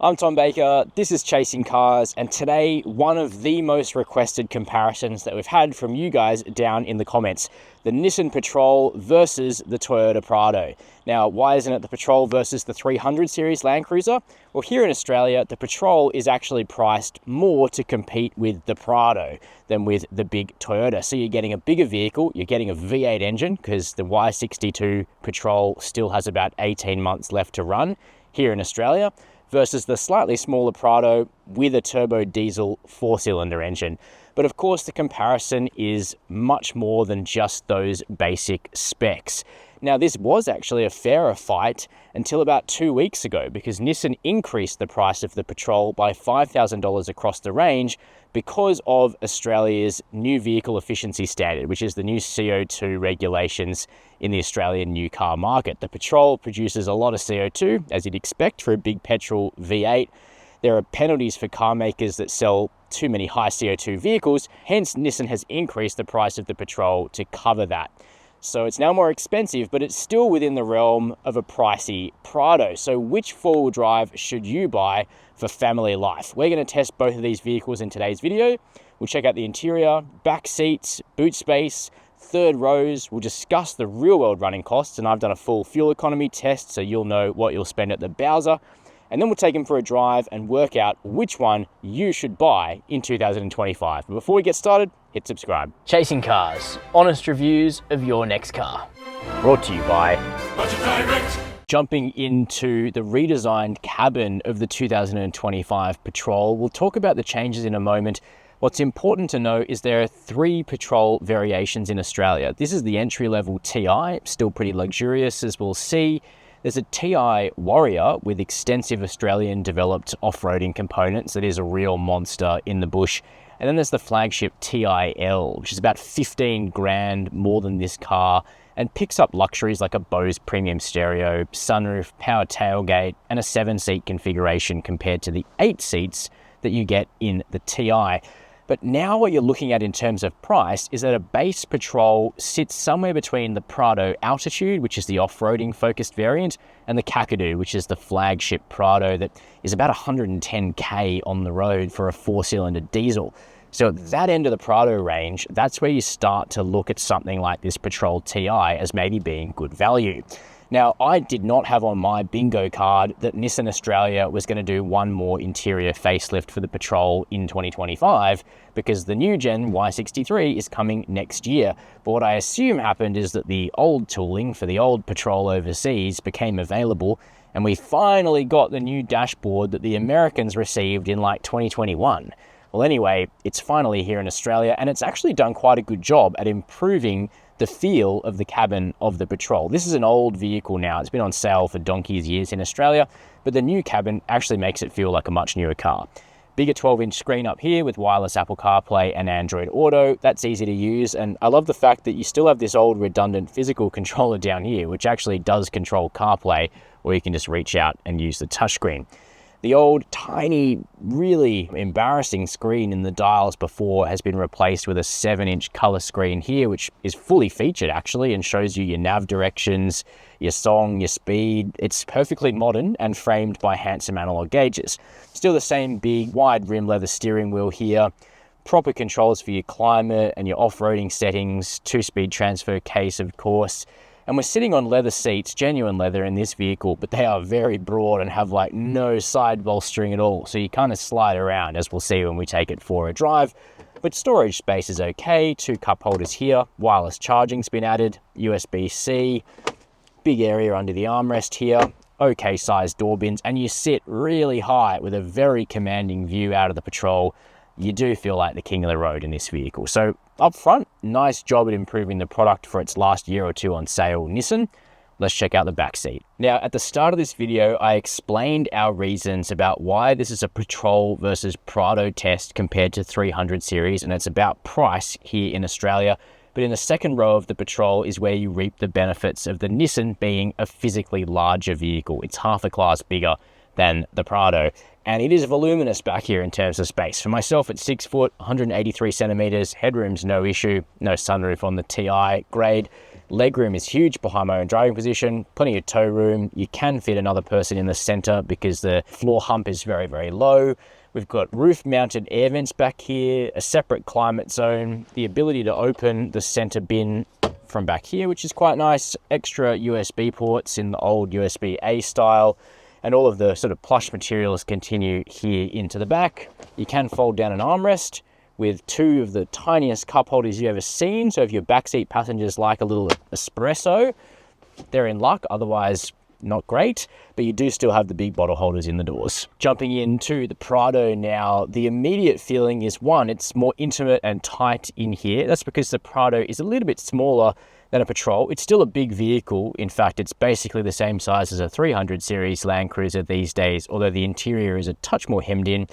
I'm Tom Baker, this is Chasing Cars, and today one of the most requested comparisons that we've had from you guys down in the comments. The Nissan Patrol versus the Toyota Prado. Now, why isn't it the Patrol versus the 300 series LandCruiser? Well, here in Australia, the Patrol is actually priced more to compete with the Prado than with the big Toyota. So you're getting a bigger vehicle, you're getting a V8 engine, because the Y62 Patrol still has about 18 months left to run here in Australia, versus the slightly smaller Prado with a turbo diesel 4-cylinder engine. But of course, the comparison is much more than just those basic specs. Now, this was actually a fairer fight until about 2 weeks ago, because Nissan increased the price of the Patrol by $5,000 across the range because of Australia's new vehicle efficiency standard, which is the new CO2 regulations in the Australian new car market. The Patrol produces a lot of CO2, as you'd expect for a big petrol V8. There are penalties for car makers that sell too many high CO2 vehicles. Hence, Nissan has increased the price of the Patrol to cover that. So it's now more expensive, but it's still within the realm of a pricey Prado. So which four-wheel drive should you buy for family life? We're going to test both of these vehicles in today's video. We'll check out the interior, back seats, boot space, third rows. We'll discuss the real-world running costs, and I've done a full fuel economy test, so you'll know what you'll spend at the Bowser. And then we'll take them for a drive and work out which one you should buy in 2025. But before we get started, hit subscribe. Chasing Cars, honest reviews of your next car. Brought to you by Budget Direct. Jumping into the redesigned cabin of the 2025 Patrol, we'll talk about the changes in a moment. What's important to know is there are 3 Patrol variations in Australia. This is the entry-level TI, still pretty luxurious as we'll see. There's a TI Warrior with extensive Australian-developed off-roading components that is a real monster in the bush. And then there's the flagship TIL, which is about 15 grand more than this car and picks up luxuries like a Bose premium stereo, sunroof, power tailgate, and a 7-seat configuration compared to the 8 seats that you get in the TI. But now what you're looking at in terms of price is that a base Patrol sits somewhere between the Prado Altitude, which is the off-roading focused variant, and the Kakadu, which is the flagship Prado that is about 110k on the road for a 4-cylinder diesel. So at that end of the Prado range, that's where you start to look at something like this Patrol TI as maybe being good value. Now, I did not have on my bingo card that Nissan Australia was going to do one more interior facelift for the Patrol in 2025 because the new gen Y63 is coming next year. But what I assume happened is that the old tooling for the old Patrol overseas became available, and we finally got the new dashboard that the Americans received in like 2021. Well, anyway, it's finally here in Australia, and it's actually done quite a good job at improving the feel of the cabin of the Patrol. This is an old vehicle now. It's been on sale for donkey's years in Australia, but the new cabin actually makes it feel like a much newer car. Bigger 12-inch screen up here with wireless Apple CarPlay and Android Auto. That's easy to use, and I love the fact that you still have this old redundant physical controller down here, which actually does control CarPlay, or you can just reach out and use the touchscreen. The old, tiny, really embarrassing screen in the dials before has been replaced with a 7-inch color screen here, which is fully featured actually and shows you your nav directions, your song, your speed. It's perfectly modern and framed by handsome analog gauges. Still the same big, wide rim leather steering wheel here. Proper controls for your climate and your off-roading settings, 2-speed transfer case, of course. And we're sitting on leather seats, genuine leather in this vehicle, but they are very broad and have like no side bolstering at all. So you kind of slide around, as we'll see when we take it for a drive. But storage space is okay. 2 cup holders here. Wireless charging's been added. USB-C. Big area under the armrest here. Okay sized door bins. And you sit really high with a very commanding view out of the Patrol. You do feel like the king of the road in this vehicle. So up front, nice job at improving the product for its last year or two on sale, Nissan. Let's check out the back seat. Now, at the start of this video, I explained our reasons about why this is a Patrol versus Prado test compared to 300 series, and it's about price here in Australia. But in the second row of the Patrol is where you reap the benefits of the Nissan being a physically larger vehicle. It's half a class bigger than the Prado. And it is voluminous back here in terms of space. For myself, at 6 foot, 183 centimeters, headroom's no issue, no sunroof on the TI grade. Legroom is huge behind my own driving position, plenty of tow room. You can fit another person in the center because the floor hump is very, very low. We've got roof mounted air vents back here, a separate climate zone, the ability to open the center bin from back here, which is quite nice, extra USB ports in the old USB-A style, and all of the sort of plush materials continue here into the back. You can fold down an armrest with two of the tiniest cup holders you've ever seen. So if your backseat passengers like a little espresso, they're in luck. Otherwise, not great, but you do still have the big bottle holders in the doors. Jumping into the Prado now, the immediate feeling is one, it's more intimate and tight in here. That's because the Prado is a little bit smaller than a Patrol. It's still a big vehicle. In fact, it's basically the same size as a 300 series LandCruiser these days, although the interior is a touch more hemmed in.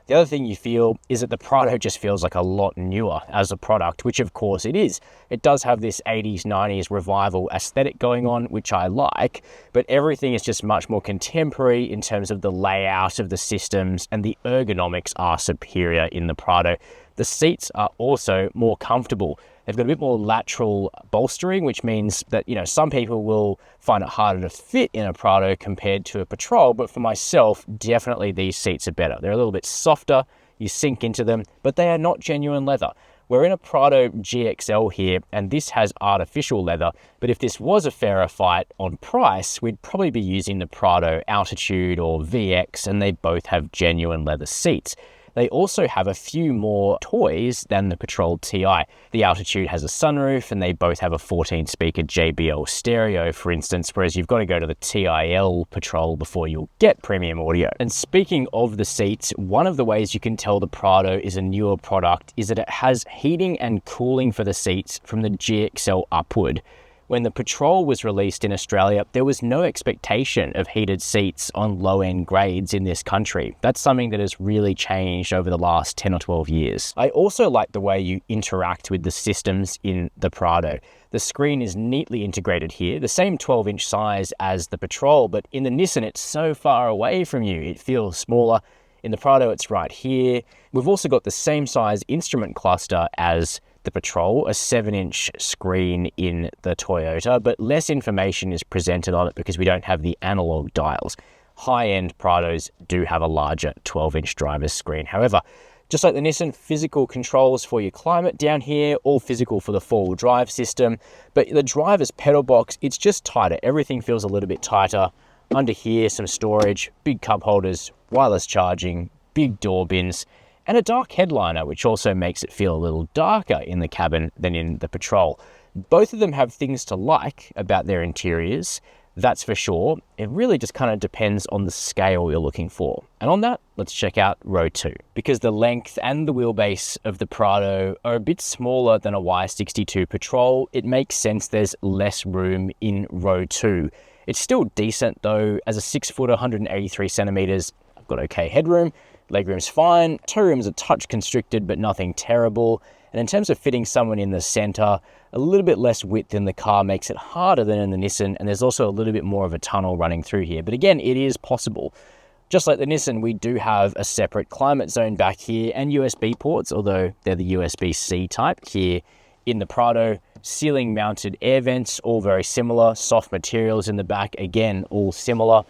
The other thing you feel is that the Prado just feels like a lot newer as a product, which of course it is. It does have this 80s, 90s revival aesthetic going on, which I like, but everything is just much more contemporary in terms of the layout of the systems, and the ergonomics are superior in the Prado. The seats are also more comfortable. They've got a bit more lateral bolstering, which means that, you know, some people will find it harder to fit in a Prado compared to a Patrol, but for myself, definitely these seats are better. They're a little bit softer, you sink into them, but they are not genuine leather. We're in a Prado GXL here, and this has artificial leather, but if this was a fairer fight on price, we'd probably be using the Prado Altitude or VX, and they both have genuine leather seats. They also have a few more toys than the Patrol TI. The Altitude has a sunroof, and they both have a 14-speaker JBL stereo, for instance, whereas you've got to go to the TIL Patrol before you'll get premium audio. And speaking of the seats, one of the ways you can tell the Prado is a newer product is that it has heating and cooling for the seats from the GXL upward. When the Patrol was released in Australia, there was no expectation of heated seats on low-end grades in this country. That's something that has really changed over the last 10 or 12 years. I also like the way you interact with the systems in the Prado. The screen is neatly integrated here, the same 12-inch size as the Patrol, but in the Nissan, it's so far away from you, it feels smaller. In the Prado, it's right here. We've also got the same size instrument cluster as the Patrol, a 7-inch screen in the Toyota, but less information is presented on it because we don't have the analog dials. High-end Prados do have a larger 12-inch driver's screen. However, just like the Nissan, physical controls for your climate down here, all physical for the four-wheel drive system, but the driver's pedal box, it's just tighter. Everything feels a little bit tighter. Under here, some storage, big cup holders, wireless charging, big door bins, and a dark headliner, which also makes it feel a little darker in the cabin than in the Patrol. Both of them have things to like about their interiors, that's for sure. It really just kind of depends on the scale you're looking for. And on that, let's check out row 2. Because the length and the wheelbase of the Prado are a bit smaller than a Y62 Patrol, it makes sense there's less room in row 2. It's still decent though. As a 6-footer, 183 centimeters, I've got okay headroom. Legroom's fine, tow room's a touch constricted, but nothing terrible. And in terms of fitting someone in the center, a little bit less width in the car makes it harder than in the Nissan, and there's also a little bit more of a tunnel running through here. But again, it is possible. Just like the Nissan, we do have a separate climate zone back here and USB ports, although they're the USB-C type here in the Prado. Ceiling mounted air vents, all very similar. Soft materials in the back, again, all similar.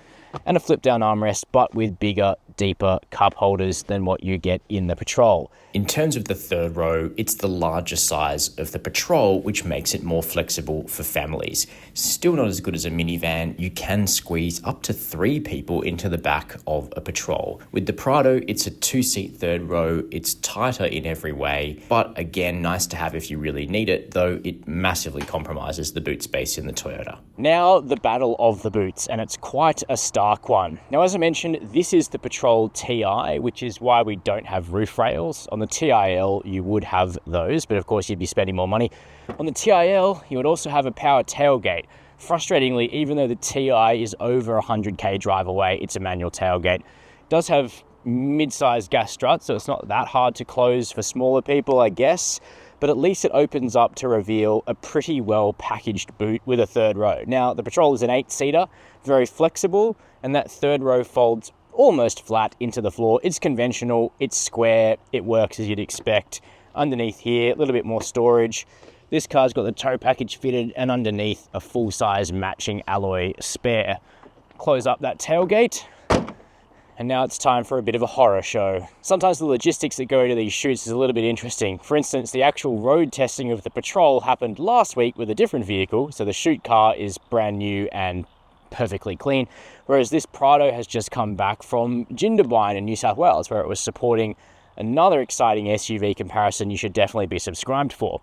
And a flip down armrest, but with bigger, deeper cup holders than what you get in the Patrol. In terms of the third row, it's the larger size of the Patrol, which makes it more flexible for families. Still not as good as a minivan. You can squeeze up to 3 people into the back of a Patrol. With the Prado, it's a 2-seat third row. It's tighter in every way, but again, nice to have if you really need it, though it massively compromises the boot space in the Toyota. Now, the battle of the boots, and it's quite a stark one. Now, as I mentioned, this is the Patrol TI, which is why we don't have roof rails. On the TIL, you would have those, but of course you'd be spending more money. On the TIL, you would also have a power tailgate. Frustratingly, even though the TI is over 100k drive away, it's a manual tailgate. It does have mid-sized gas struts, so it's not that hard to close for smaller people, I guess, but at least it opens up to reveal a pretty well packaged boot with a third row. Now, the Patrol is an 8-seater, very flexible, and that third row folds almost flat into the floor. It's conventional, it's square, it works as you'd expect. Underneath here, a little bit more storage. This car's got the tow package fitted and underneath a full-size matching alloy spare. Close up that tailgate. And now it's time for a bit of a horror show. Sometimes the logistics that go into these shoots is a little bit interesting. For instance, the actual road testing of the Patrol happened last week with a different vehicle, so the shoot car is brand new and perfectly clean, whereas this Prado has just come back from Jindabyne in New South Wales, where it was supporting another exciting SUV comparison you should definitely be subscribed for.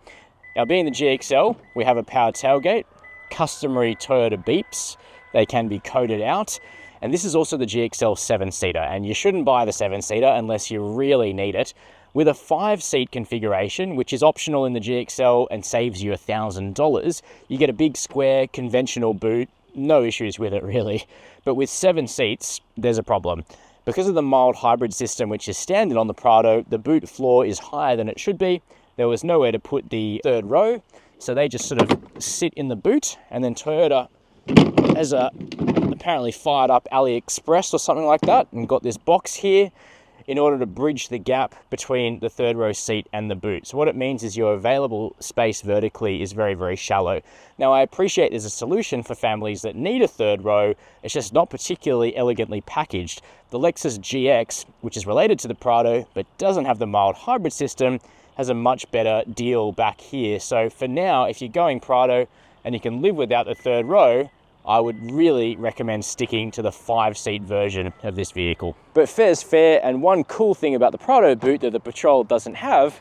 Now, being the GXL, we have a power tailgate, customary Toyota beeps, they can be coded out. And this is also the GXL 7-seater, and you shouldn't buy the 7-seater unless you really need it. With a 5-seat configuration, which is optional in the GXL and saves you $1,000, you get a big square conventional boot, no issues with it really. But with 7 seats, there's a problem. Because of the mild hybrid system, which is standard on the Prado, the boot floor is higher than it should be. There was nowhere to put the third row, so they just sort of sit in the boot, and then Toyota has apparently fired up AliExpress or something like that and got this box here in order to bridge the gap between the third row seat and the boot. So what it means is your available space vertically is very, very shallow. Now, I appreciate there's a solution for families that need a third row. It's just not particularly elegantly packaged. The Lexus GX, which is related to the Prado but doesn't have the mild hybrid system, has a much better deal back here. So for now, if you're going Prado and you can live without the third row, I would really recommend sticking to the 5-seat version of this vehicle. But fair's fair, and one cool thing about the Prado boot that the Patrol doesn't have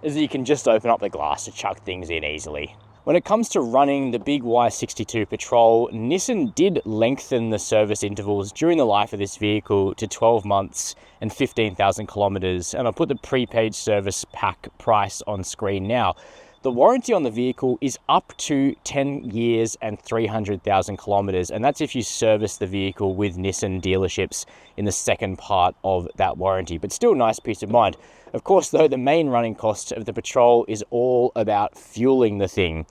is that you can just open up the glass to chuck things in easily. When it comes to running the big Y62 Patrol, Nissan did lengthen the service intervals during the life of this vehicle to 12 months and 15,000 kilometers, and I'll put the prepaid service pack price on screen now. The warranty on the vehicle is up to 10 years and 300,000 kilometers, and that's if you service the vehicle with Nissan dealerships in the second part of that warranty, but still nice peace of mind. Of course, though, the main running cost of the Patrol is all about fueling the thing.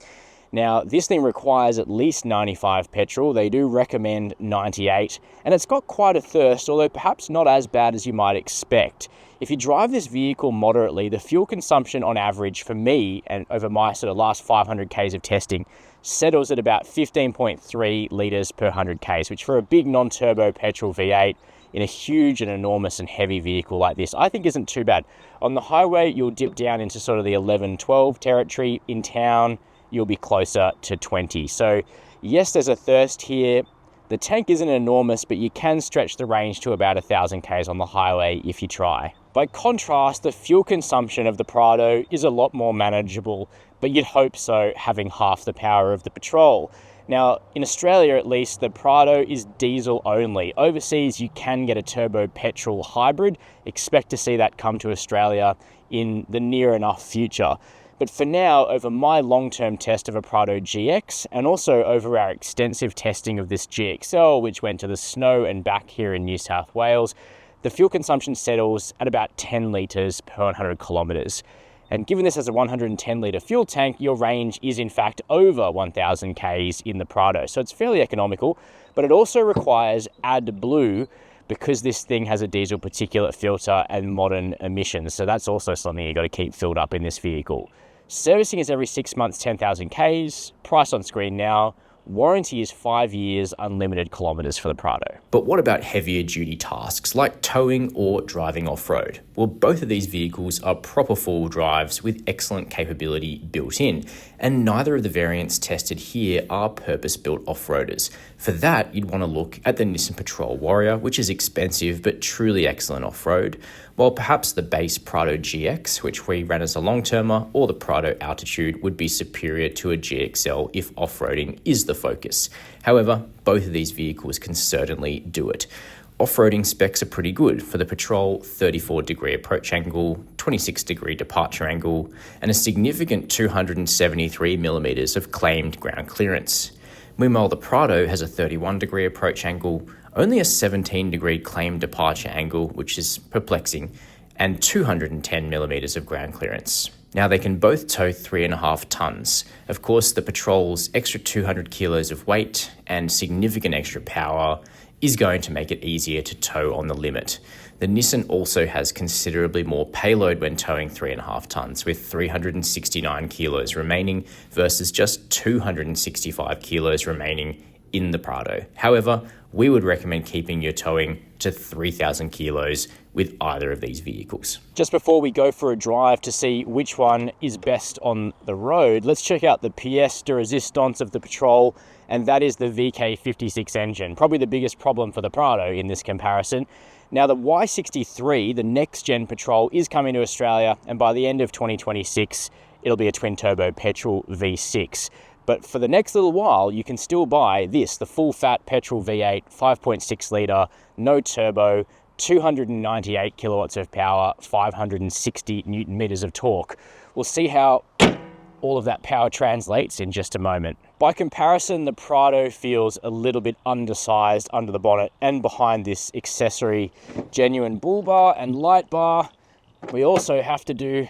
Now, this thing requires at least 95 petrol. They do recommend 98, and it's got quite a thirst, although perhaps not as bad as you might expect. If you drive this vehicle moderately, the fuel consumption on average for me, and over my sort of last 500 Ks of testing, settles at about 15.3 litres per 100 Ks, which for a big non-turbo petrol V8 in a huge and enormous and heavy vehicle like this, I think isn't too bad. On the highway, you'll dip down into sort of the 11-12 territory. In town, you'll be closer to 20. So yes, there's a thirst here. The tank isn't enormous, but you can stretch the range to about 1,000 Ks on the highway if you try. By contrast, the fuel consumption of the Prado is a lot more manageable, but you'd hope so, having half the power of the Patrol. Now, in Australia at least, the Prado is diesel only. Overseas, you can get a turbo petrol hybrid. Expect to see that come to Australia in the near enough future. But for now, over my long-term test of a Prado GX, and also over our extensive testing of this GXL, which went to the snow and back here in New South Wales, the fuel consumption settles at about 10 litres per 100 kilometres. And given this as a 110 litre fuel tank, your range is in fact over 1,000 Ks in the Prado. So it's fairly economical, but it also requires AdBlue because this thing has a diesel particulate filter and modern emissions. So that's also something you got to keep filled up in this vehicle. Servicing is every 6 months, 10,000 Ks. Price on screen now. Warranty is 5 years, unlimited kilometers for the Prado. But what about heavier duty tasks like towing or driving off-road? Well, both of these vehicles are proper four-wheel drives with excellent capability built in, and neither of the variants tested here are purpose-built off-roaders. For that, you'd want to look at the Nissan Patrol Warrior, which is expensive but truly excellent off-road, while perhaps the base Prado GX, which we ran as a long-termer, or the Prado Altitude would be superior to a GXL if off-roading is the focus. However, both of these vehicles can certainly do it. Off-roading specs are pretty good. For the Patrol, 34-degree approach angle, 26-degree departure angle, and a significant 273 millimeters of claimed ground clearance. Meanwhile, the Prado has a 31-degree approach angle, only a 17-degree claimed departure angle, which is perplexing, and 210 millimeters of ground clearance. Now, they can both tow 3.5 tons. Of course, the Patrol's extra 200 kilos of weight and significant extra power is going to make it easier to tow on the limit. The Nissan also has considerably more payload when towing 3.5 tonnes, with 369 kilos remaining versus just 265 kilos remaining in the Prado. However, we would recommend keeping your towing to 3,000 kilos with either of these vehicles. Just before we go for a drive to see which one is best on the road, let's check out the pièce de résistance of the Patrol, and that is the VK56 engine. Probably the biggest problem for the Prado in this comparison. Now, the Y63, the next-gen Patrol, is coming to Australia, and by the end of 2026, it'll be a twin-turbo petrol V6. But for the next little while, you can still buy this, the full-fat petrol V8, 5.6 litre, no turbo, 298 kilowatts of power, 560 newton meters of torque. We'll see how all of that power translates in just a moment. By comparison, the Prado feels a little bit undersized under the bonnet and behind this accessory genuine bull bar and light bar. We also have to do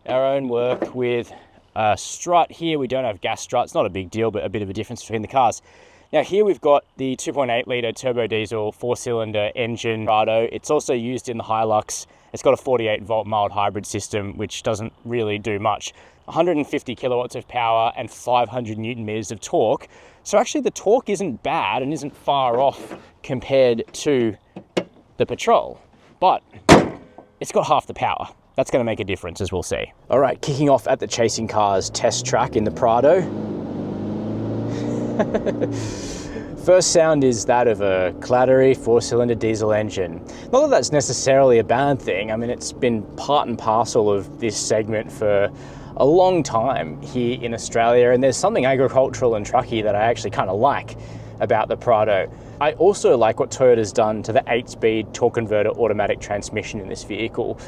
our own work with a strut here. We don't have gas struts, not a big deal, but a bit of a difference between the cars. Now here we've got the 2.8 litre turbo diesel 4-cylinder engine Prado. It's also used in the Hilux. It's got a 48 volt mild hybrid system, which doesn't really do much. 150 kilowatts of power and 500 newton meters of torque. So actually the torque isn't bad and isn't far off compared to the Patrol, but it's got half the power. That's going to make a difference, as we'll see. All right, kicking off at the Chasing Cars test track in the Prado. First sound is that of a clattery 4-cylinder diesel engine. Not that that's necessarily a bad thing. I mean, it's been part and parcel of this segment for a long time here in Australia, and there's something agricultural and trucky that I actually kind of like about the Prado. I also like what Toyota's done to the 8-speed torque converter automatic transmission in this vehicle.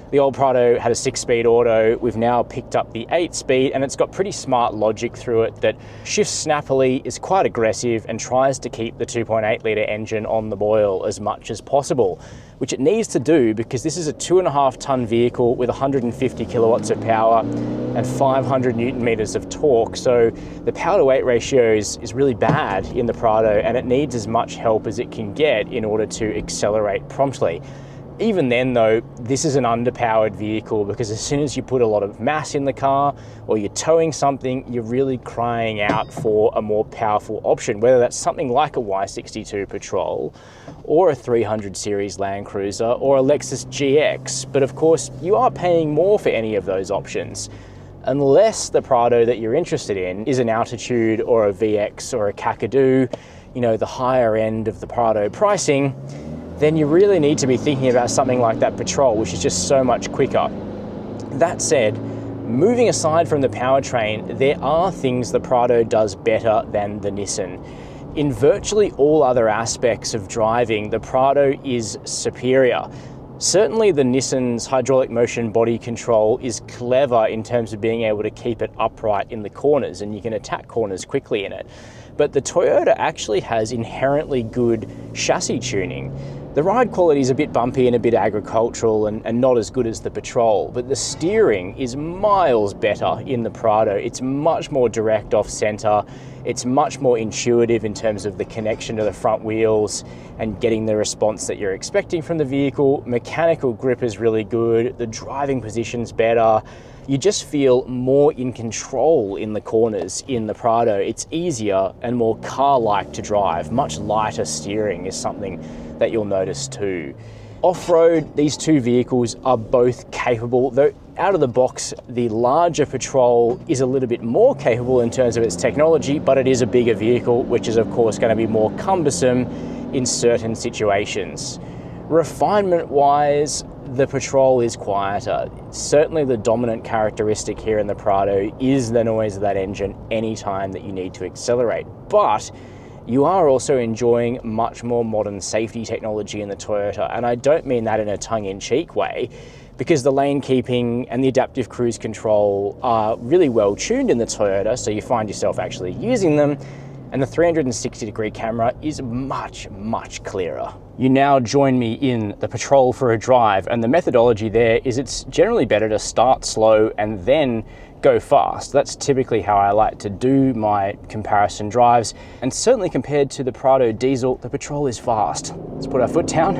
The old Prado had a 6-speed auto. We've now picked up the 8-speed, and it's got pretty smart logic through it that shifts snappily, is quite aggressive, and tries to keep the 2.8 litre engine on the boil as much as possible, which it needs to do because this is a 2.5 tonne vehicle with 150 kilowatts of power and 500 newton meters of torque. So the power to weight ratio is really bad in the Prado, and it needs as much help as it can get in order to accelerate promptly. Even then though, this is an underpowered vehicle because as soon as you put a lot of mass in the car or you're towing something, you're really crying out for a more powerful option, whether that's something like a Y62 Patrol or a 300 series LandCruiser or a Lexus GX. But of course, you are paying more for any of those options. Unless the Prado that you're interested in is an Altitude or a VX or a Kakadu, you know, the higher end of the Prado pricing, then you really need to be thinking about something like that Patrol, which is just so much quicker. That said, moving aside from the powertrain, there are things the Prado does better than the Nissan. In virtually all other aspects of driving, the Prado is superior. Certainly the Nissan's hydraulic motion body control is clever in terms of being able to keep it upright in the corners, and you can attack corners quickly in it. But the Toyota actually has inherently good chassis tuning. The ride quality is a bit bumpy and a bit agricultural and not as good as the Patrol, but the steering is miles better in the Prado. It's much more direct off center. It's much more intuitive in terms of the connection to the front wheels and getting the response that you're expecting from the vehicle. Mechanical grip is really good. The driving position's better. You just feel more in control in the corners in the Prado. It's easier and more car-like to drive. Much lighter steering is something that you'll notice too. Off-road, these two vehicles are both capable, though out of the box, the larger Patrol is a little bit more capable in terms of its technology, but it is a bigger vehicle, which is of course going to be more cumbersome in certain situations. Refinement-wise, the Patrol is quieter. Certainly the dominant characteristic here in the Prado is the noise of that engine anytime that you need to accelerate. But you are also enjoying much more modern safety technology in the Toyota, and I don't mean that in a tongue-in-cheek way, because the lane keeping and the adaptive cruise control are really well tuned in the Toyota, so you find yourself actually using them, and the 360-degree camera is much, much clearer. You now join me in the Patrol for a drive, and the methodology there is it's generally better to start slow and then go fast. That's typically how I like to do my comparison drives, and certainly compared to the Prado diesel, the Patrol is fast. Let's put our foot down.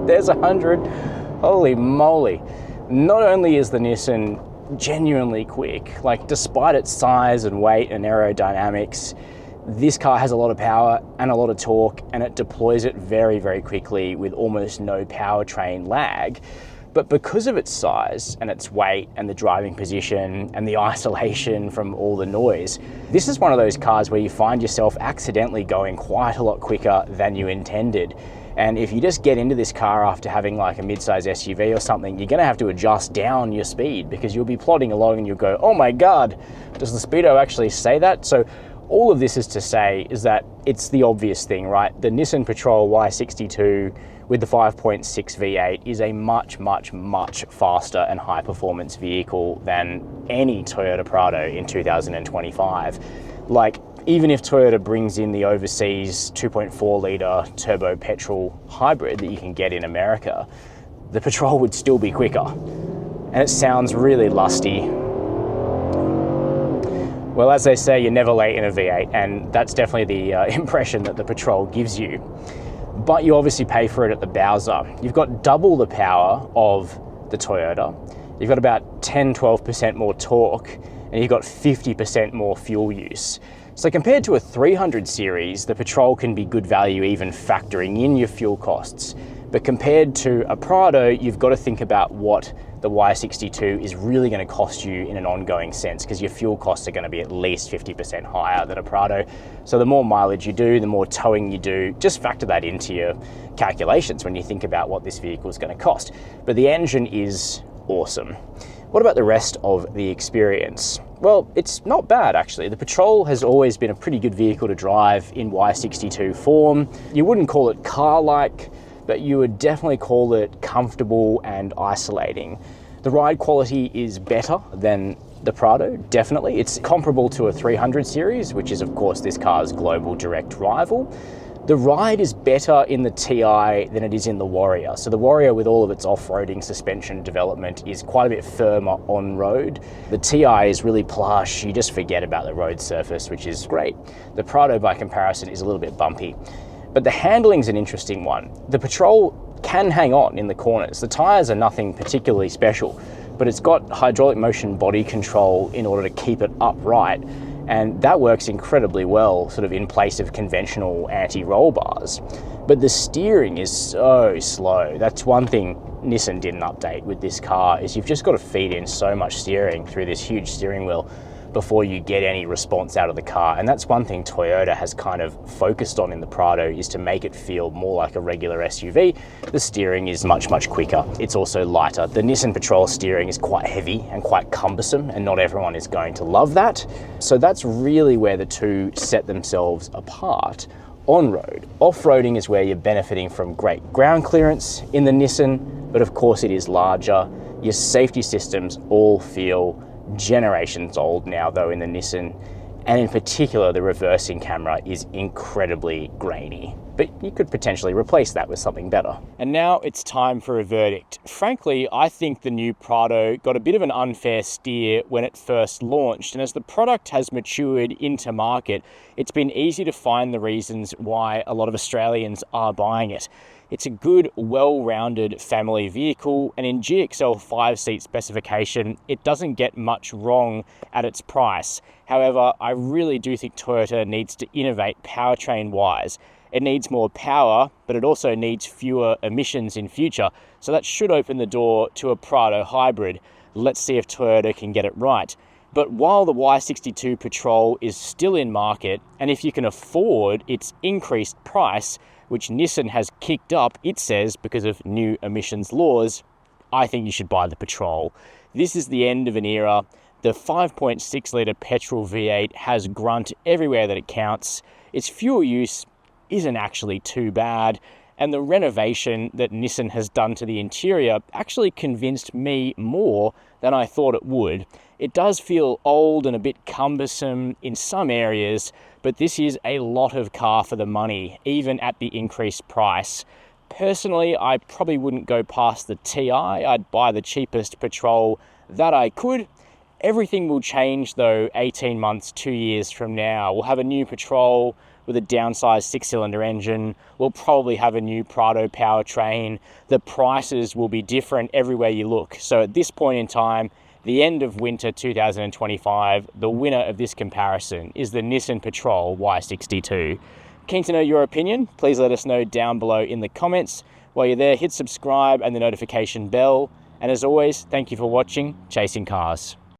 There's 100. Holy moly. Not only is the Nissan genuinely quick, like despite its size and weight and aerodynamics, this car has a lot of power and a lot of torque, and it deploys it very, very quickly with almost no powertrain lag. But because of its size and its weight and the driving position and the isolation from all the noise, this is one of those cars where you find yourself accidentally going quite a lot quicker than you intended. And if you just get into this car after having like a mid-size SUV or something, you're gonna have to adjust down your speed, because you'll be plodding along and you'll go, oh my God, does the speedo actually say that? So all of this is to say is that it's the obvious thing, right? The Nissan Patrol Y62 with the 5.6 V8 is a much, much, much faster and high performance vehicle than any Toyota Prado in 2025. Like, even if Toyota brings in the overseas 2.4 litre turbo petrol hybrid that you can get in America, the Patrol would still be quicker. And it sounds really lusty. Well, as they say, you're never late in a V8, and that's definitely the impression that the Patrol gives you. But you obviously pay for it at the Bowser. You've got double the power of the Toyota. You've got about 10-12% more torque, and you've got 50% more fuel use. So compared to a 300 series, the Patrol can be good value even factoring in your fuel costs. But compared to a Prado, you've got to think about what the Y62 is really going to cost you in an ongoing sense, because your fuel costs are going to be at least 50% higher than a Prado. So the more mileage you do, the more towing you do, just factor that into your calculations when you think about what this vehicle is going to cost. But the engine is awesome. What about the rest of the experience? Well, it's not bad actually. The Patrol has always been a pretty good vehicle to drive in Y62 form. You wouldn't call it car-like, but you would definitely call it comfortable and isolating. The ride quality is better than the Prado, definitely. It's comparable to a 300 series, which is of course this car's global direct rival. The ride is better in the TI than it is in the Warrior. So the Warrior, with all of its off-roading suspension development, is quite a bit firmer on road. The TI is really plush. You just forget about the road surface, which is great. The Prado, by comparison, is a little bit bumpy. But the handling's an interesting one. The Patrol can hang on in the corners. The tyres are nothing particularly special, but it's got hydraulic motion body control in order to keep it upright. And that works incredibly well, sort of in place of conventional anti-roll bars. But the steering is so slow. That's one thing Nissan didn't update with this car, is you've just got to feed in so much steering through this huge steering wheel before you get any response out of the car. And that's one thing Toyota has kind of focused on in the Prado, is to make it feel more like a regular SUV. The steering is much, much quicker. It's also lighter. The Nissan Patrol steering is quite heavy and quite cumbersome, and not everyone is going to love that. So that's really where the two set themselves apart. On-road. Off-roading is where you're benefiting from great ground clearance in the Nissan, but of course it is larger. Your safety systems all feel generations old now though in the Nissan, and in particular the reversing camera is incredibly grainy, but you could potentially replace that with something better. And now it's time for a verdict. Frankly, I think the new Prado got a bit of an unfair steer when it first launched, and as the product has matured into market, it's been easy to find the reasons why a lot of Australians are buying it. It's a good, well-rounded family vehicle, and in GXL 5-seat specification, it doesn't get much wrong at its price. However, I really do think Toyota needs to innovate powertrain-wise. It needs more power, but it also needs fewer emissions in future, so that should open the door to a Prado hybrid. Let's see if Toyota can get it right. But while the Y62 Patrol is still in market, and if you can afford its increased price, which Nissan has kicked up, it says, because of new emissions laws, I think you should buy the Patrol. This is the end of an era. The 5.6 litre petrol V8 has grunt everywhere that it counts. Its fuel use isn't actually too bad, and the renovation that Nissan has done to the interior actually convinced me more than I thought it would. It does feel old and a bit cumbersome in some areas, but this is a lot of car for the money, even at the increased price. Personally, I probably wouldn't go past the TI. I'd buy the cheapest Patrol that I could. Everything will change though 18 months, 2 years from now. We'll have a new Patrol with a downsized 6-cylinder engine. We'll probably have a new Prado powertrain. The prices will be different everywhere you look. So at this point in time, the end of winter 2025, the winner of this comparison is the Nissan Patrol Y62. Keen to know your opinion? Please let us know down below in the comments. While you're there, hit subscribe and the notification bell. And as always, thank you for watching Chasing Cars.